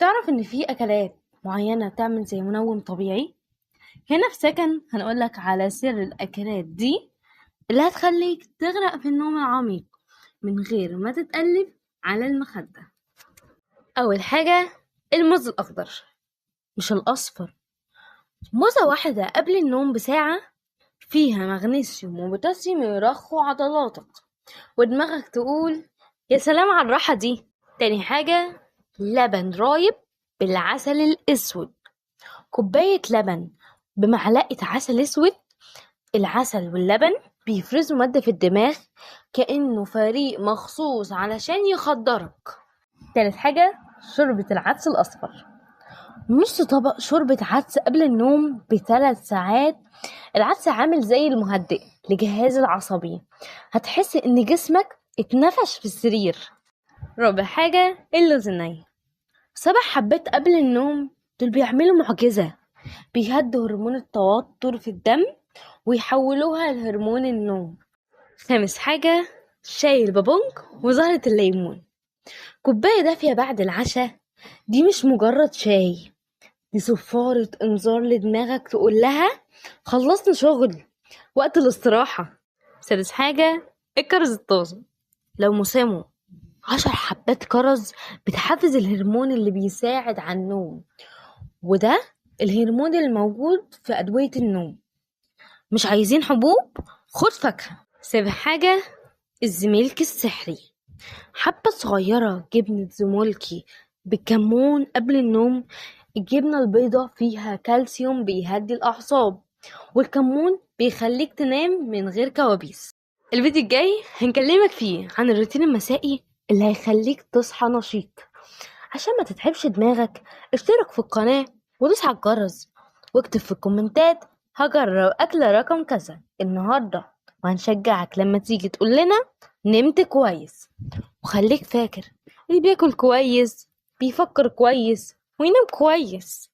تعرف إن في أكلات معينة تعمل زي منوم طبيعي؟ هنا في سكن هنقولك على سر الأكلات دي اللي هتخليك تغرق في النوم العميق من غير ما تتقلب على المخدة. أول حاجة، الموز الأخضر مش الأصفر. موزة واحدة قبل النوم بساعة فيها مغنيسيوم وبوتاسيوم يرخوا عضلاتك ودماغك تقول يا سلام على الراحة دي. تاني حاجة، لبن رايب بالعسل الأسود، كوباية لبن بمعلقة عسل أسود. العسل واللبن بيفرزوا مادة في الدماغ كأنه فريق مخصوص علشان يخدرك. تالت حاجة، شوربة العدس الأصفر، نص طبق شوربة عدس قبل النوم ب3 ساعات. العدس عامل زي المهدئ لجهاز العصبي، هتحس إن جسمك اتنفش في السرير. رابع حاجة، اللوز الني، 7 حبات قبل النوم، دول بيعملوا معجزة، بيهدوا هرمون التوتر في الدم ويحولوها لهرمون النوم. خامس حاجة، شاي البابونج وزهرة الليمون، كوباية دافية بعد العشاء. دي مش مجرد شاي، دي صفارة انذار لدماغك تقول لها خلصنا شغل، وقت الاستراحة. سادس حاجة، الكرز الطازج، لو مسامه 10 حبات كرز بتحفز الهرمون اللي بيساعد على النوم، وده الهرمون الموجود في أدوية النوم. مش عايزين حبوب؟ خد فاكهة. سابع حاجة، الزميلك السحري، حبة صغيرة جبنة زمولكي بالكمون قبل النوم. الجبنة البيضة فيها كالسيوم بيهدي الأعصاب، والكمون بيخليك تنام من غير كوابيس. الفيديو الجاي هنكلمك فيه عن الروتين المسائي اللي هيخليك تصحى نشيط. عشان ما تتعبش دماغك اشترك في القناة ودوس على الجرس واكتب في الكومنتات هجرب أكلة رقم كذا النهاردة، وهنشجعك لما تيجي تقول لنا نمت كويس. وخليك فاكر، اللي بياكل كويس بيفكر كويس وينام كويس.